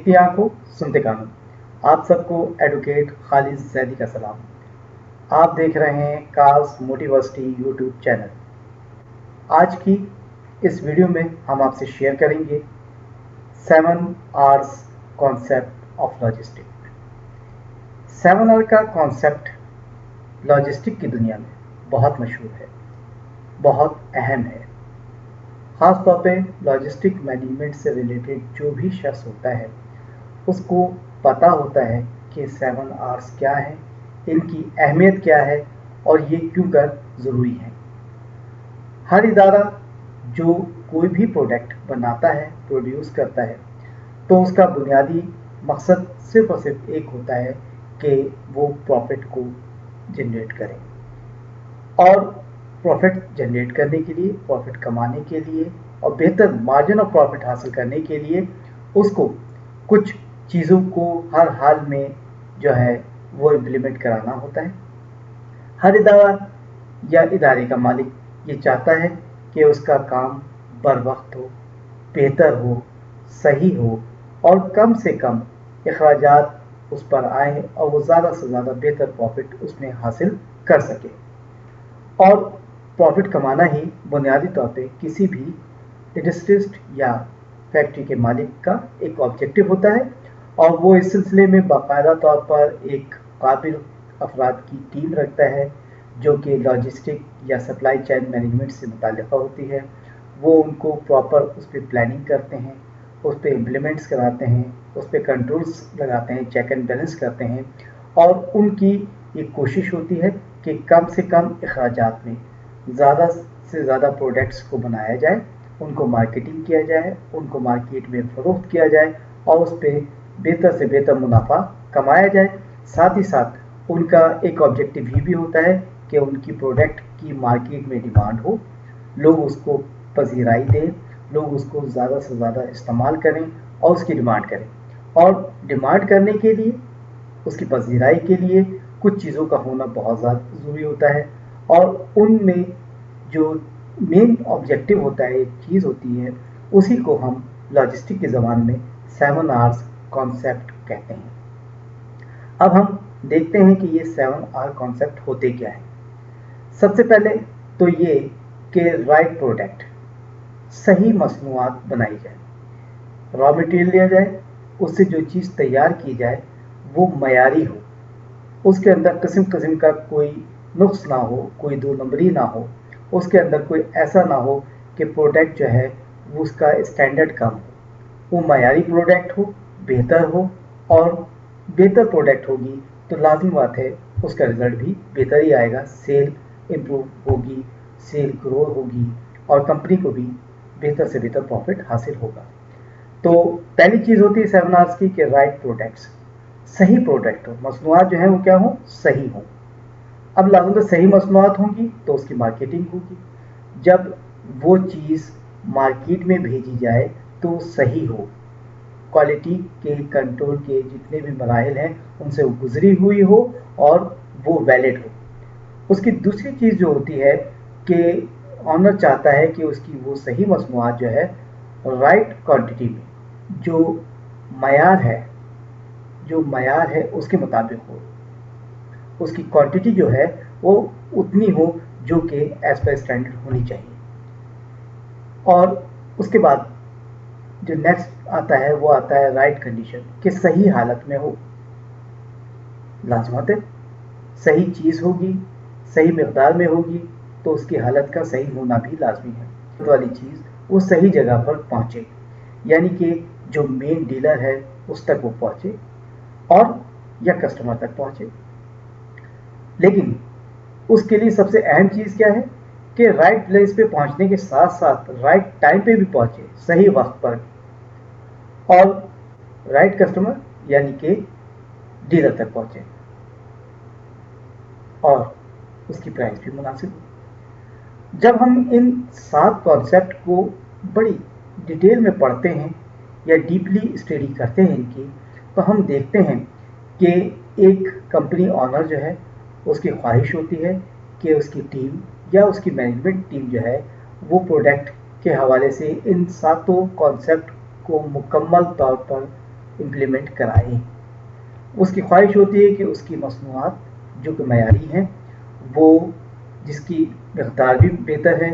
देखती आंखों सुनते कानों, आप सबको एडवोकेट खालिद जैदी का सलाम। आप देख रहे हैं कास मोटिवर्सिटी यूट्यूब चैनल। आज की इस वीडियो में हम आपसे शेयर करेंगे 7 R's concept of logistic. 7 R का कॉन्सेप्ट लॉजिस्टिक की दुनिया में बहुत मशहूर है, बहुत अहम है। ख़ास तौर पे लॉजिस्टिक मैनेजमेंट से रिलेटेड जो भी शख्स होता है उसको पता होता है कि 7 R's क्या है, इनकी अहमियत क्या है और ये क्यों कर ज़रूरी है। हर इदारा जो कोई भी प्रोडक्ट बनाता है, प्रोड्यूस करता है, तो उसका बुनियादी मकसद सिर्फ और सिर्फ एक होता है कि वो प्रॉफिट को जनरेट करें। और प्रॉफिट जनरेट करने के लिए, प्रॉफिट कमाने के लिए और बेहतर मार्जिन ऑफ प्रॉफिट हासिल करने के लिए उसको कुछ चीज़ों को हर हाल में जो है वो इम्प्लीमेंट कराना होता है। हर इदारा या इदारे का मालिक ये चाहता है कि उसका काम बर वक्त हो, बेहतर हो, सही हो और कम से कम अखराजात उस पर आए और वो ज़्यादा से ज़्यादा बेहतर प्रॉफिट उसमें हासिल कर सके। और प्रॉफिट कमाना ही बुनियादी तौर पे किसी भी इंडस्ट्रिस्ट या फैक्ट्री के मालिक का एक ऑब्जेक्टिव होता है और वो इस सिलसिले में बाकायदा तौर पर एक काबिल अफराद की टीम रखता है जो कि लॉजिस्टिक या सप्लाई चेन मैनेजमेंट से मुताल्लिक़ा होती है। वो उनको प्रॉपर उस पर प्लानिंग करते हैं, उस पर इम्प्लीमेंट्स कराते हैं, उस पर कंट्रोल्स लगाते हैं, चेक एंड बैलेंस करते हैं और उनकी ये कोशिश होती है कि कम से कम अखराजात में ज़्यादा से ज़्यादा प्रोडक्ट्स को बनाया जाए, उनको मार्केटिंग किया जाए, उनको मार्केट में फ़रोख्त किया जाए और उस पर बेहतर से बेहतर मुनाफा कमाया जाए। साथ ही साथ उनका एक ऑब्जेक्टिव ये भी होता है कि उनकी प्रोडक्ट की मार्केट में डिमांड हो, लोग उसको पजीराई दें, लोग उसको ज़्यादा से ज़्यादा इस्तेमाल करें और उसकी डिमांड करें। और डिमांड करने के लिए, उसकी पजीराई के लिए कुछ चीज़ों का होना बहुत ज़्यादा ज़रूरी होता है और उनमें जो मेन ऑब्जेक्टिव होता है, एक चीज़ होती है, उसी को हम लॉजिस्टिक की ज़बान में 7 R's कॉन्सेप्ट कहते हैं। अब हम देखते हैं कि ये 7 R कॉन्सेप्ट होते क्या है। सबसे पहले तो ये कि राइट प्रोडक्ट, सही मसनूआत बनाई जाए, रॉ मटेरियल लिया जाए, उससे जो चीज़ तैयार की जाए वो मयारी हो, उसके अंदर किस्म किस्म का कोई नुक्स ना हो, कोई दो नंबरी ना हो, उसके अंदर कोई ऐसा ना हो कि प्रोडक्ट जो है वो उसका स्टैंडर्ड कम हो। वो मयारी प्रोडक्ट हो, बेहतर हो और बेहतर प्रोडक्ट होगी तो लाजिम बात है उसका रिज़ल्ट भी बेहतर ही आएगा, सेल इम्प्रूव होगी, सेल ग्रो होगी और कंपनी को भी बेहतर से बेहतर प्रॉफिट हासिल होगा। तो पहली चीज़ होती है 7 R's की कि राइट प्रोडक्ट्स, सही प्रोडक्ट हो, मसनूआत जो है वो क्या हो, सही हो। अब लाज़िम सही मसनूआत होंगी तो उसकी मार्केटिंग होगी। जब वो चीज़ मार्केट में भेजी जाए तो सही हो, क्वालिटी के कंट्रोल के जितने भी मराहिल हैं उनसे वो गुजरी हुई हो और वो वैलिड हो। उसकी दूसरी चीज़ जो होती है कि ऑनर चाहता है कि उसकी वो सही मसनूआत जो है राइट क्वांटिटी में, जो मयार है उसके मुताबिक हो, उसकी क्वांटिटी जो है वो उतनी हो जो कि एज पर स्टैंडर्ड होनी चाहिए। और उसके बाद जो नेक्स्ट आता है वो आता है राइट कंडीशन, कि सही हालत में हो। लाजमत है, सही चीज़ होगी, सही मकदार में होगी तो उसकी हालत का सही होना भी लाजमी है। वाली चीज़ वो सही जगह पर पहुँचे, यानी कि जो मेन डीलर है उस तक वो पहुँचे और या कस्टमर तक पहुँचे। लेकिन उसके लिए सबसे अहम चीज़ क्या है कि राइट प्लेस पे पहुँचने के साथ साथ राइट टाइम पे भी पहुँचे, सही वक्त पर, और राइट कस्टमर यानी कि डीलर तक पहुँचे और उसकी प्राइस भी मुनासिब हो। जब हम इन 7 कॉन्सेप्ट को बड़ी डिटेल में पढ़ते हैं या डीपली स्टडी करते हैं इनकी, तो हम देखते हैं कि एक कंपनी ऑनर जो है उसकी ख्वाहिश होती है कि उसकी टीम या उसकी मैनेजमेंट टीम जो है वो प्रोडक्ट के हवाले से इन 7 कॉन्सेप्ट को मुकम्मल तौर पर امپلیمنٹ کرائیں. اس کی خواہش ہوتی ہے کہ اس کی مصنوعات جو کہ معیاری ہیں، وہ جس کی مقدار بھی بہتر ہے،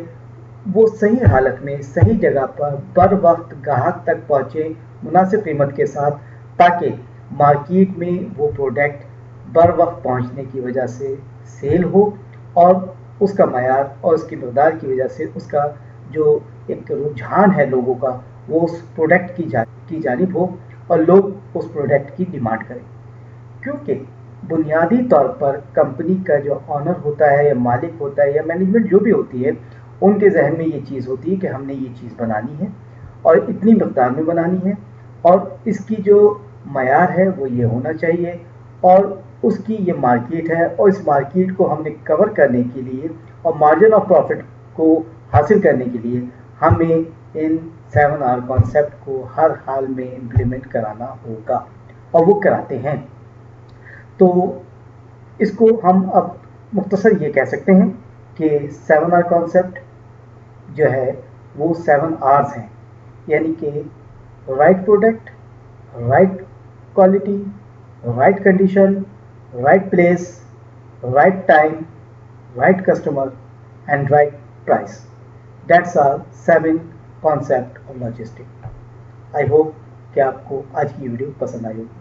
وہ صحیح حالت میں صحیح جگہ پر بر وقت گاہک تک پہنچے مناسب قیمت کے ساتھ، تاکہ مارکیٹ میں وہ پروڈکٹ بر وقت پہنچنے کی وجہ سے سیل ہو، اور اس کا معیار اور اس کی مقدار کی وجہ سے اس کا جو ایک رجحان ہے لوگوں کا، وہ اس پروڈکٹ کی جانب ہو اور لوگ اس پروڈکٹ کی ڈیمانڈ کریں. کیونکہ بنیادی طور پر کمپنی کا جو آنر ہوتا ہے یا مالک ہوتا ہے یا مینجمنٹ جو بھی ہوتی ہے، ان کے ذہن میں یہ چیز ہوتی ہے کہ ہم نے یہ چیز بنانی ہے اور اتنی مقدار میں بنانی ہے، اور اس کی جو معیار ہے وہ یہ ہونا چاہیے، اور اس کی یہ مارکیٹ ہے، اور اس مارکیٹ کو ہم نے کور کرنے کے لیے اور مارجن آف پروفٹ کو حاصل کرنے کے لیے ہمیں ان 7R کانسیپٹ کو ہر حال میں امپلیمنٹ کرانا ہوگا، اور وہ کراتے ہیں. تو اس کو ہم اب مختصر یہ کہہ سکتے ہیں کہ 7R کانسیپٹ جو ہے وہ 7 R's ہیں، یعنی کہ right product, right quality, right condition, right place, right time, right customer and right price. That's are 7 concept of logistic. I hope کہ آپ کو آج کی ویڈیو پسند آئی ہوگی.